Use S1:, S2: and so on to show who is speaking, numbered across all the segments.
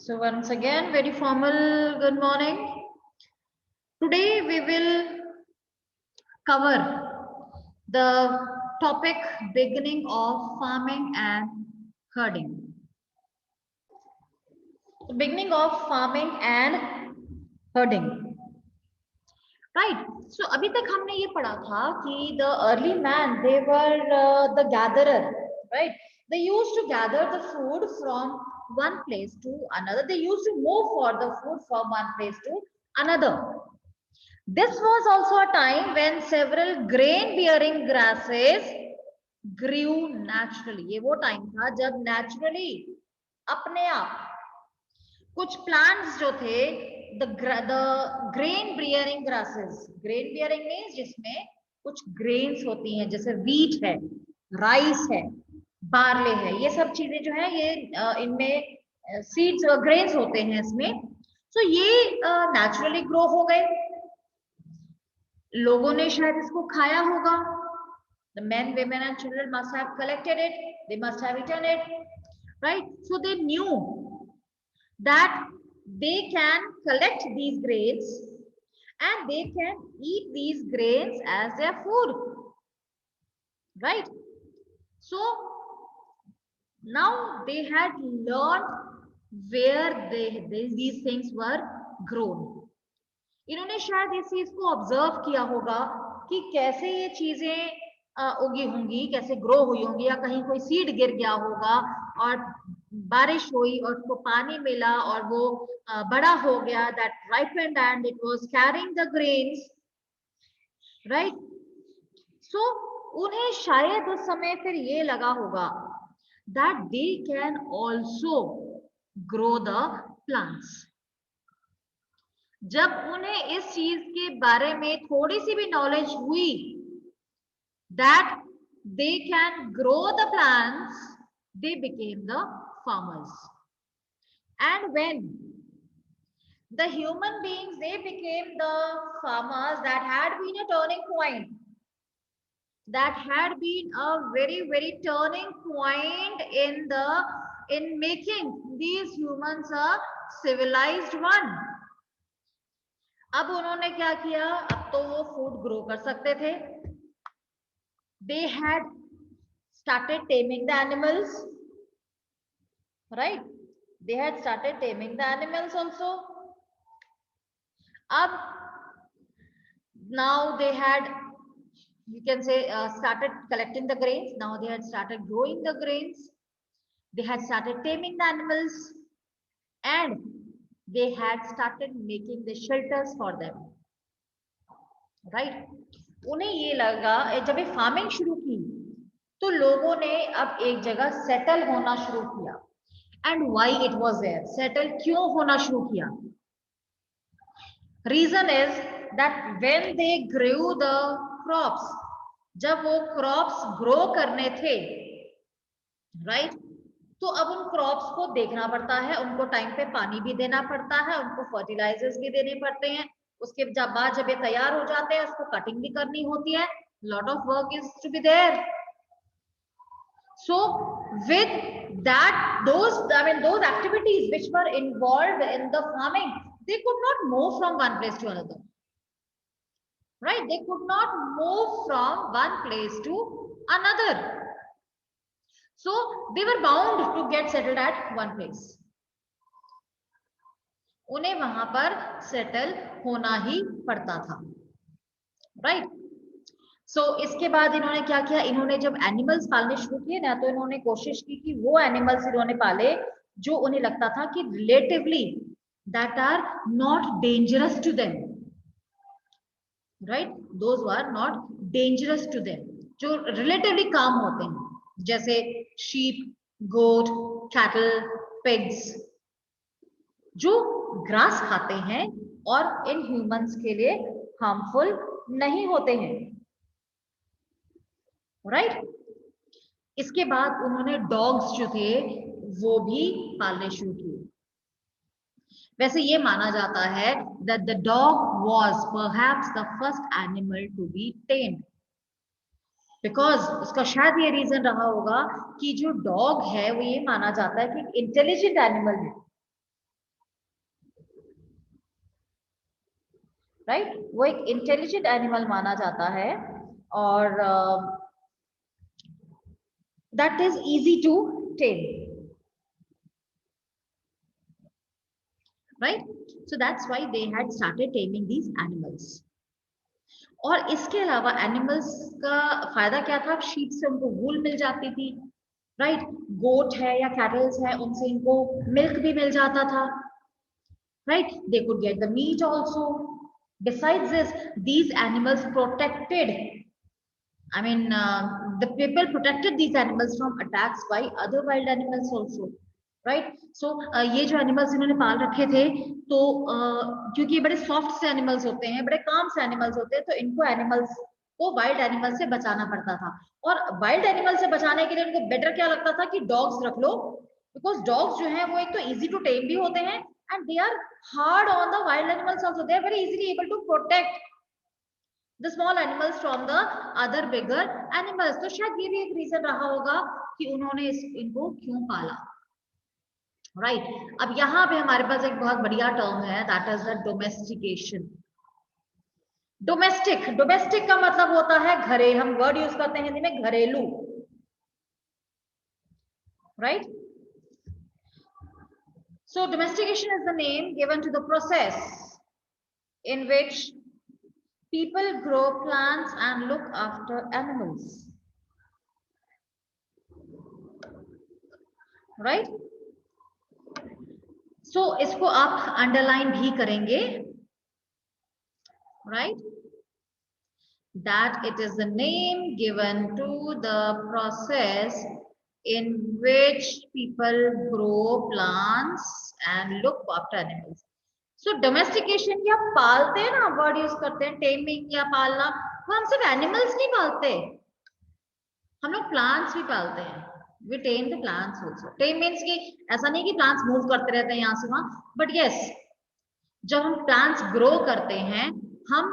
S1: So once again, very formal good morning. Today we will cover the topic beginning of farming and herding. The beginning of farming and herding. Right. So अभी तक हमने ये पढ़ा था कि the early man they were the gatherer, right? They used to gather the food from one place to another. They used to move for the food from one place to another. This was also a time when several grain bearing grasses grew naturally. ये वो time था जब naturally अपने आप कुछ plants जो थे the grain bearing grasses, grain bearing means जिसमें कुछ grains होती हैं, जैसे wheat है, rice है, barley है, ये सब चीजें जो है ये इनमें seeds grains होते हैं इसमें. So ये naturally grow हो गए. लोगों ने शायद इसको खाया होगा. The men, women and children must have collected it. They must have eaten it, right? So they knew that they can collect these grains and they can eat these grains as their food, right? So now they had learned where these things were grown. इन्होंने शायद इस चीज को observe किया होगा कि कैसे ये चीजें उगी होंगी, कैसे ग्रो हुई होंगी, या कहीं कोई सीड गिर गया होगा और बारिश हुई और उसको पानी मिला और वो बड़ा हो गया, that ripened and it was carrying the grains, right? So उन्हें शायद उस समय फिर ये लगा होगा that they can also grow the plants. जब उन्हें इस चीज के बारे में थोड़ी सी भी नॉलेज हुई that they can grow the plants, they became the farmers. And when the human beings they became the farmers, that had been a turning point, that had been a very turning point in making these humans a civilized one. अब उन्होंने क्या किया, अब तो वो food grow कर सकते थे. They had started taming the animals, right? They had started taming the animals also. Ab now they had, you can say, started collecting the grains. Now they had started growing the grains. They had started taming the animals, and they had started making the shelters for them, right? उन्हें ये लगा, जब ये farming शुरू की तो लोगों ने अब एक जगह सेटल होना शुरू किया. And why it was there, settle क्यों होना शुरू किया? Reason is that when they grew the crops, जब वो क्रॉप्स ग्रो करने थे, राइट, तो अब उन क्रॉप्स को देखना पड़ता है, उनको टाइम पे पानी भी देना पड़ता है, उनको फर्टिलाइजर्स भी देने पड़ते हैं. उसके बाद जब ये तैयार हो जाते हैं उसको कटिंग भी करनी होती है. Lot of work is to be there. So with that, those activities which were involved in the farming, they could not move from one place to another, right? They could not move from one place to another. So they were bound to get settled at one place. उन्हें वहां पर settle होना ही पड़ता था, right? सो इसके बाद इन्होंने क्या किया, इन्होंने जब एनिमल्स पालने शुरू किए ना, तो इन्होंने कोशिश की कि वो एनिमल्स इन्होंने पाले जो उन्हें लगता था कि relatively that are not dangerous to them, right? Those are not dangerous to them, जो रिलेटिवली काम होते हैं, जैसे शीप, गोट, कैटल, पिग्स, जो ग्रास खाते हैं और इन ह्यूमंस के लिए हार्मफुल नहीं होते हैं, राइट? इसके बाद उन्होंने डॉग्स जो थे वो भी पालने शुरू किए. वैसे ये माना जाता है that the dog was perhaps the first animal to be tamed, because उसका शायद ये रीजन रहा होगा कि जो डॉग है वो ये माना जाता है कि इंटेलिजेंट एनिमल है, राइट वो एक इंटेलिजेंट एनिमल माना जाता है और that is easy to tame, right. So that's why they had started taming these animals. और इसके अलावा एनिमल्स का फायदा क्या था, शीप से उनको वूल मिल जाती थी, राइट. गोट है या कैटल्स है उनसे इनको मिल्क भी मिल जाता था, right. They could get the meat also. Besides this, these animals protected, I mean, the people protected these animals from attacks by other wild animals also, right? So ये जो animals इन्होंने पाल रखे थे, तो क्योंकि ये बड़े soft से animals होते हैं, बड़े calm से animals होते हैं, तो इनको animals को wild animals से बचाना पड़ता था. और wild animals से बचाने के लिए इनको better क्या लगता था कि dogs रख लो, because dogs जो हैं वो एक तो easy to tame भी होते हैं and they are hard on the wild animals also. They are very easily able to protect the small animals from the other bigger animals. तो शायद ये भी एक रीजन रहा होगा कि उन्होंने इनको क्यों पाला, राइट. अब यहाँ पे हमारे पास एक बहुत बढ़िया टर्म है, that is the domestication. Domestic, domestic का मतलब होता है घरे, हम वर्ड यूज करते हैं हिंदी में घरेलू, right. So domestication is the name given to the process in which people grow plants and look after animals, right. So इसको आप अंडरलाइन भी करेंगे, right, that it is the name given to the process in which people grow plants and look after animals. So domestication या पालते हैं ना, word use करते हैं टेमिंग या पालना, वो हम सिर्फ एनिमल्स नहीं पालते, हम लोग प्लांट्स भी पालते हैं. We tame the plants also. Tame means कि ऐसा नहीं कि प्लांट्स मूव करते रहते हैं यहाँ से वहां, बट यस जब हम प्लांट्स ग्रो करते हैं, हम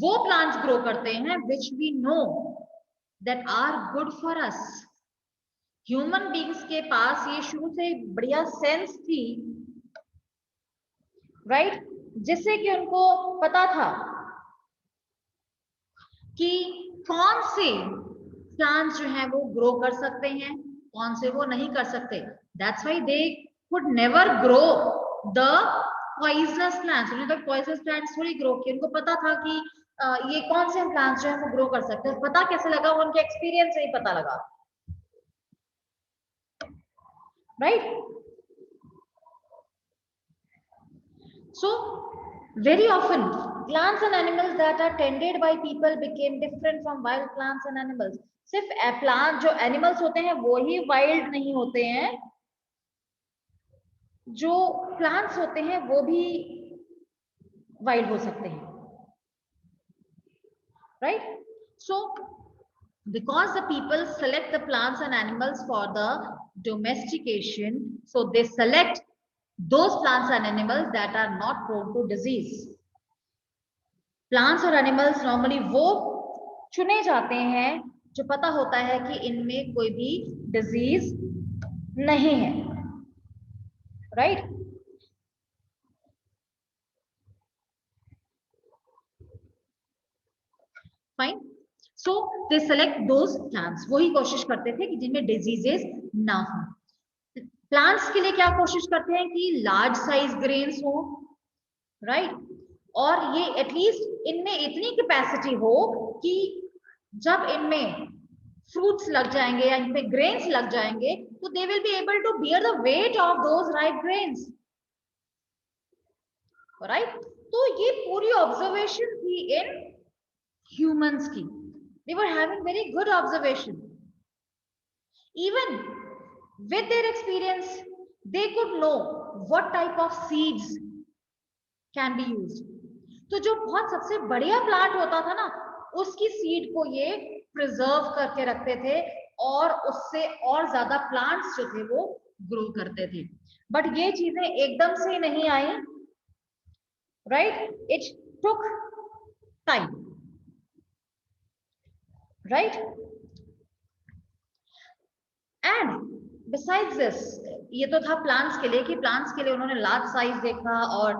S1: वो प्लांट्स ग्रो करते हैं which we know that are good for us. Human beings के पास ये शुरू से बढ़िया सेंस थी, राइट, जिससे कि उनको पता था कि कौन से प्लांट्स जो हैं वो ग्रो कर सकते हैं, कौन से वो नहीं कर सकते. That's why they could never grow the poisonous plants. उन्होंने तो पॉइजनस प्लांट्स थोड़ी ग्रो किए, उनको पता था कि ये कौन से प्लांट्स जो है वो ग्रो कर सकते हैं. पता कैसे लगा, वो उनके एक्सपीरियंस से ही पता लगा, right. So very often plants and animals that are tended by people became different from wild plants and animals. सिर्फ प्लांट जो एनिमल्स होते हैं वो ही वाइल्ड नहीं होते हैं, जो प्लांट्स होते हैं वो भी वाइल्ड हो सकते हैं, right. So because the people select the plants and animals for the domestication, so they select those plants and animals that are not prone to disease. Plants और एनिमल्स नॉर्मली वो चुने जाते हैं जो पता होता है कि इनमें कोई भी डिजीज नहीं है, right. Fine. So they select those plants, वही कोशिश करते थे कि जिनमें डिजीजेस ना हो. प्लांट्स के लिए क्या कोशिश करते हैं कि लार्ज साइज ग्रेन्स हो, राइट, और ये एटलीस्ट इनमें इतनी कैपेसिटी हो कि जब इनमें फ्रूट्स लग जाएंगे या इन पे ग्रेन्स लग जाएंगे तो they will be able to bear the weight of those ripe grains, right. तो ये पूरी ऑब्जर्वेशन थी इन ह्यूमंस की. They were having very good observation. Even with their experience they could know what type of seeds can be used. तो जो बहुत सबसे बढ़िया प्लांट होता था ना, उसकी सीड को ये प्रिजर्व करके रखते थे और उससे और ज्यादा प्लांट्स जो थे वो ग्रो करते थे. बट ये चीजें एकदम से नहीं आई, right. It took time, right. And besides this, ये तो था प्लांट्स के लिए कि प्लांट्स के लिए उन्होंने लार्ज साइज देखा और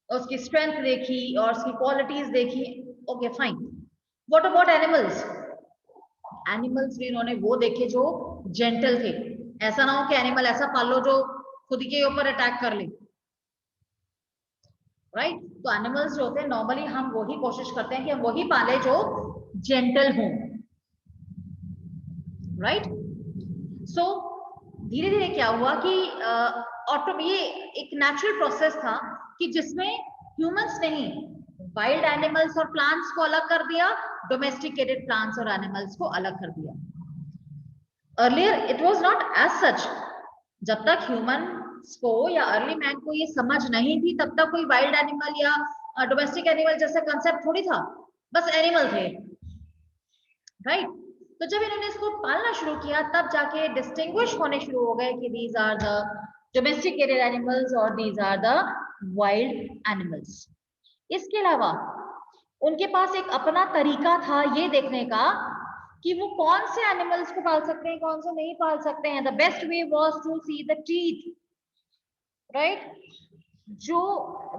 S1: उसकी स्ट्रेंथ देखी और उसकी क्वालिटीज देखी, okay fine. What about animals? Animals भी इन्होंने वो देखे जो जेंटल थे। ऐसा ना हो कि एनिमल ऐसा पालो जो खुद के ऊपर अटैक कर ले, राइट? तो एनिमल्स जो होते हैं नॉर्मली हम वही कोशिश करते हैं कि हम वही पाले जो जेंटल हों, राइट? सो धीरे धीरे क्या हुआ कि ये एक नेचुरल प्रोसेस था कि जिसमें ह्यूमंस नहीं, वाइल्ड एनिमल्स और प्लांट्स को अलग कर दिया, डोमेस्टिकेटेड प्लांट्स और एनिमल्स को अलग कर दिया। Earlier it was not as such. जब तक ह्यूमंस को या अर्ली मैन को ये समझ नहीं थी तब तक कोई वाइल्ड एनिमल या डोमेस्टिक एनिमल जैसा कंसेप्ट थोड़ी था, बस एनिमल थे, राइट? तो जब इन्होंने इसको पालना शुरू किया तब जाके डिस्टिंग्विश होने शुरू हो गए कि these are the domesticated animals और these are the wild animals. इसके अलावा उनके पास एक अपना तरीका था ये देखने का कि वो कौन से एनिमल्स को पाल सकते हैं, कौन से नहीं पाल सकते हैं। The best way was to see the teeth, right? जो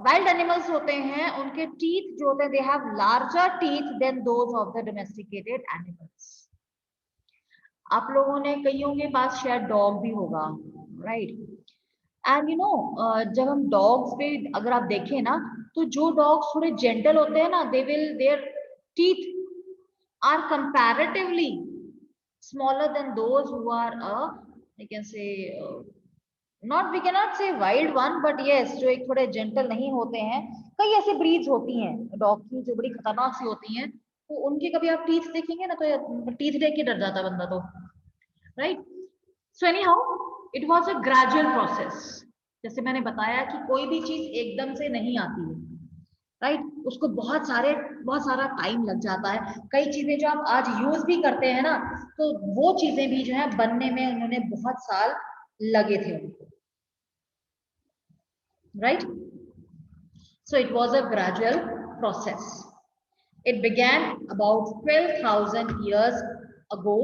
S1: वाइल्ड एनिमल्स होते हैं उनके टीथ जो होते हैं, they have larger teeth than those of the domesticated animals. आप लोगों ने कईयों के पास शायद डॉग भी होगा, राइट? एंड यू नो जब हम डॉग्स पे अगर आप देखें ना, तो जो डॉग्स थोड़े जेंटल होते हैं ना, they will their teeth are comparatively smaller than those who are I can say not, we can not say wild one, but yes जो एक थोड़े जेंटल नहीं होते हैं। कई ऐसी ब्रीड्स होती हैं डॉग की जो बड़ी खतरनाक सी होती हैं, तो उनके कभी आप टीथ देखेंगे ना तो टीथ देख के डर जाता बंदा तो, right? So any how it was a gradual process. जैसे मैंने बताया कि कोई भी चीज एकदम से नहीं आती है, राइट? उसको बहुत सारा टाइम लग जाता है। कई चीजें जो आप आज यूज भी करते हैं ना, तो वो चीजें भी जो है बनने में उन्होंने बहुत साल लगे थे उनको, right? So it was a gradual process. It began about 12,000 years ago.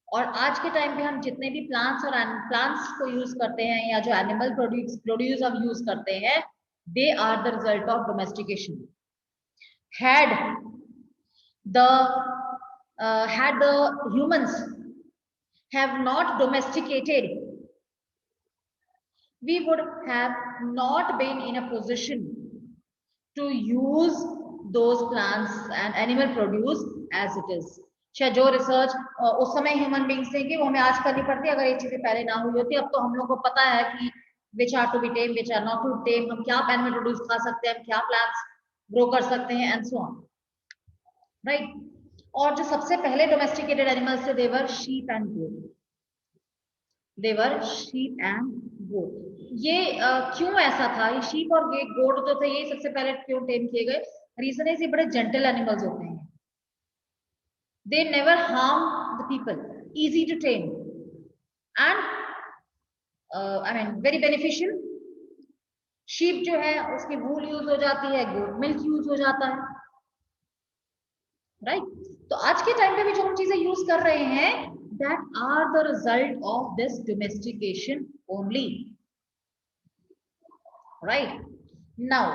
S1: और आज के टाइम पे हम जितने भी प्लांट्स को यूज करते हैं या जो एनिमल प्रोड्यूस हम यूज करते हैं, they are the result of domestication. had the humans have not domesticated, we would have not been in a position to use those plants and animal produce as it is. शायद जो research उस समय human beings थे कि वो हमें आज करनी पड़ती, अगर ये चीजें पहले ना हुई होती। अब तो हम लोग को पता है कि which are to be tame, which are not to tame, हम क्या एनिमल प्रोड्यूस खा सकते हैं, हम क्या प्लांट्स ग्रो कर सकते हैं, एंड सो ऑन, राइट? और जो सबसे पहले डोमेस्टिकेटेड एनिमल्स थे, they were sheep and goat, they were sheep and goat. ये क्यों ऐसा था? ये शीप और गोट जो थे ये सबसे पहले क्यों टेम किए गए? रीजन है ये बड़े जेंटल एनिमल्स होते हैं, they never harm the people, easy to tame and I mean very beneficial. Sheep जो है उसकी वूल यूज हो जाती है, गोट मिल्क यूज हो जाता है, राइट? तो आज के टाइम पे भी जो हम चीजें यूज कर रहे हैं, that are the result of this domestication only, right? now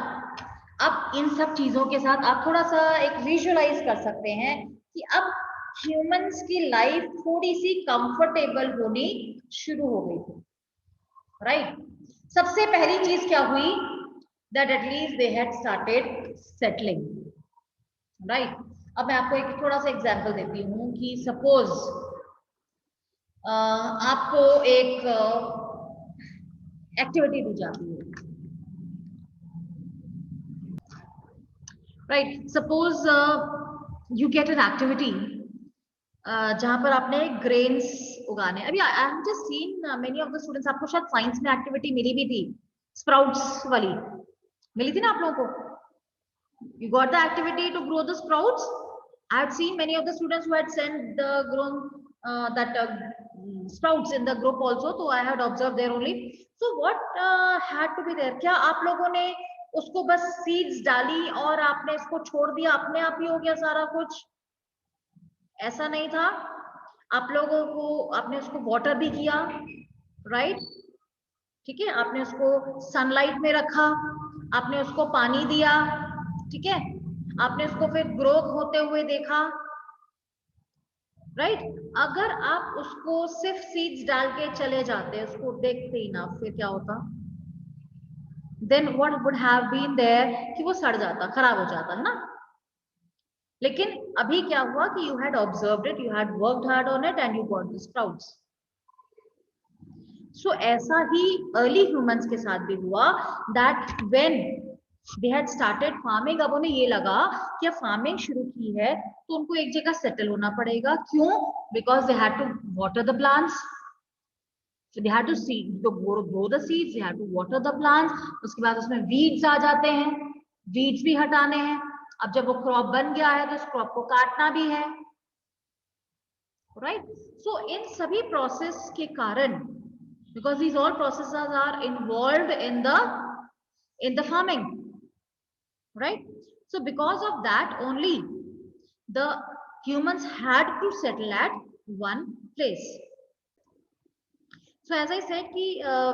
S1: अब इन सब चीजों के साथ आप थोड़ा सा एक विजुअलाइज कर सकते हैं कि अब ह्यूमंस की लाइफ थोड़ी सी कंफर्टेबल होनी शुरू हो गई थी, राइट? सबसे पहली चीज क्या हुई? That at least they had started settling, right? अब मैं आपको एक थोड़ा सा एग्जांपल देती हूँ कि सपोज आपको एक एक्टिविटी दी जाती है, right? Suppose you get an activity जहां पर आपने ग्रेन्स उगाने। अभी I have just seen many of the students, आपको शायद साइंस में एक्टिविटी मिली भी थी, स्प्राउट्स वाली मिली थी ना आप लोगों को? You got the activity to grow the sprouts. I had seen many of the students who had sent the grown sprouts in the group also, so I had observed there only. So what had to be there? क्या आप लोगों ने उसको बस seeds डाली और आपने इसको छोड़ दिया, अपने आप ही हो गया सारा कुछ? ऐसा नहीं था। आप लोगों को आपने उसको वाटर भी किया, राइट? ठीक है, आपने उसको सनलाइट में रखा, आपने उसको पानी दिया, ठीक है, आपने उसको फिर ग्रोथ होते हुए देखा, राइट। अगर आप उसको सिर्फ सीड्स डाल के चले जाते, उसको देखते ही ना, फिर क्या होता? Then what would have been there, कि वो सड़ जाता, खराब हो जाता, है ना। लेकिन अभी क्या हुआ कि you had observed it, you had worked hard on it and you got the sprouts. So ऐसा ही अर्ली ह्यूमंस के साथ भी हुआ, that when they had started farming, अब उन्हें ये लगा कि अब फार्मिंग शुरू की है तो उनको एक जगह सेटल होना पड़ेगा। क्यों? Because they had to water the plants, so they had to seed, to grow the seeds, they had to water the plants, उसके बाद उसमें weeds आ जाते हैं, weeds भी हटाने हैं। अब जब वो क्रॉप बन गया है तो उस क्रॉप को काटना भी है, राइट। सो इन सभी प्रोसेस के कारण, because these all processes are involved in the farming, right? So because of that only the humans had to settle at one place. So as I said,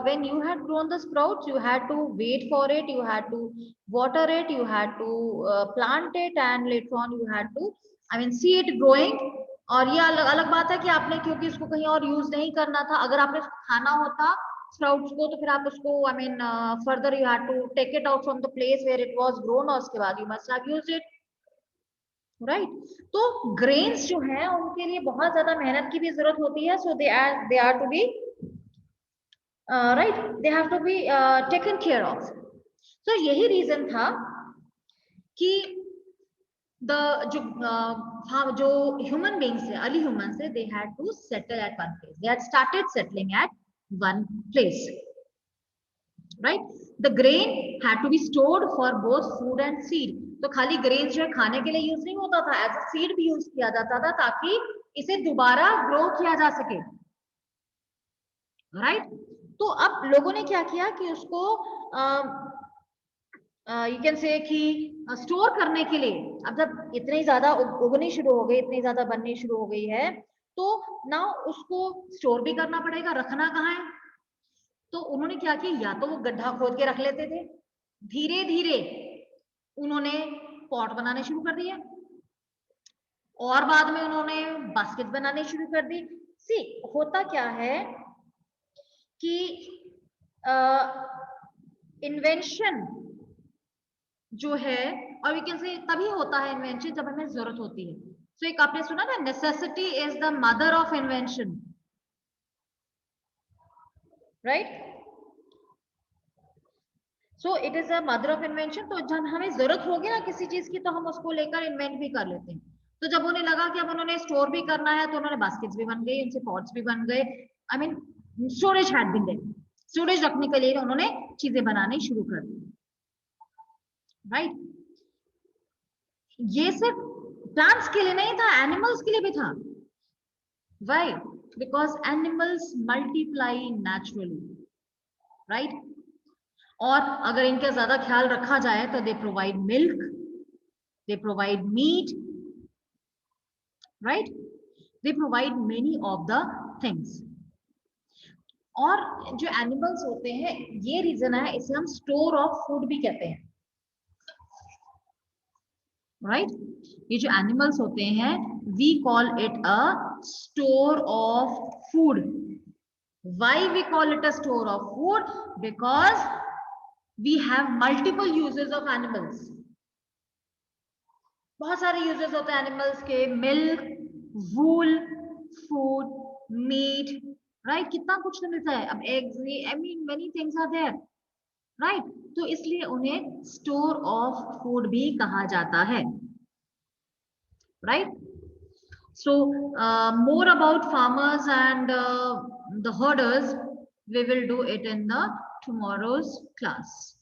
S1: when you had grown the sprouts, you had to wait for it, you had to water it, you had to plant it, and later on you had to, I mean, see it growing. और ये अलग अलग बात है कि आपने क्योंकि इसको कहीं और यूज नहीं करना था, अगर आपने इसको खाना होता स्प्राउट्स को, तो फिर आप उसको, I mean, further you had to take it out from the place where it was grown, और उसके बाद you must have used it, right. तो ग्रेन्स जो है उनके लिए बहुत ज्यादा मेहनत की भी जरूरत होती है, so they are to be right, they have to be taken care of. So यही रीजन था कि जो ह्यूमन बींग्स है, अर्ली ह्यूमंस है, they had to settle at one place, they had started settling at one place, right? The grain had to be stored for both food and seed. तो खाली grain जो है खाने के लिए use नहीं होता था, एज अ सीड भी यूज किया जाता था ताकि इसे दोबारा ग्रो किया जा सके, राइट। तो अब लोगों ने क्या किया कि उसको यू कैन से कि स्टोर करने के लिए, अब जब इतनी ज्यादा उगनी शुरू हो गई, इतनी ज्यादा बननी शुरू हो गई है, तो ना उसको स्टोर भी करना पड़ेगा, रखना कहाँ है? तो उन्होंने क्या किया, या तो वो गड्ढा खोद के रख लेते थे, धीरे धीरे उन्होंने पॉट बनाने शुरू कर दिए, और बाद में उन्होंने बास्केट बनाने शुरू कर दी। सी होता क्या है कि इन्वेंशन जो है, और वी कैन से तभी होता है इन्वेंशन जब हमें जरूरत होती है। सो एक आपने सुना ना, necessity is the mother of invention, right. So it is a mother of invention. तो जब हमें जरूरत होगी ना किसी चीज की, तो हम उसको लेकर इन्वेंट भी कर लेते हैं। तो जब उन्हें लगा कि अब उन्होंने स्टोर भी करना है, तो उन्होंने बास्केट्स भी बन गई, उनसे पॉट्स भी बन गए, I mean storage had been there, storage रखने के लिए उन्होंने चीजें बनानी शुरू कर दी, राइट। ये सिर्फ प्लांट्स के लिए नहीं था, एनिमल्स के लिए भी था। Why? Because animals multiply naturally, right. और अगर इनका ज्यादा ख्याल रखा जाए तो they provide milk, they provide meat, right, they provide many of the things. और जो एनिमल्स होते हैं, ये रीजन है इसे हम स्टोर ऑफ फूड भी कहते हैं, राइट। ये जो एनिमल्स होते हैं, we call it a store of food. Why we call it a store of food? Because we have multiple uses of animals. बहुत सारे यूजेस होते हैं एनिमल्स के, milk, wool, food, meat, right, कितना कुछ तो मिलता है। अब eggs, I mean many things are there, right. तो इसलिए उन्हें स्टोर ऑफ फूड भी कहा जाता है, right. So more about farmers and the herders, we will do it in the tomorrow's class.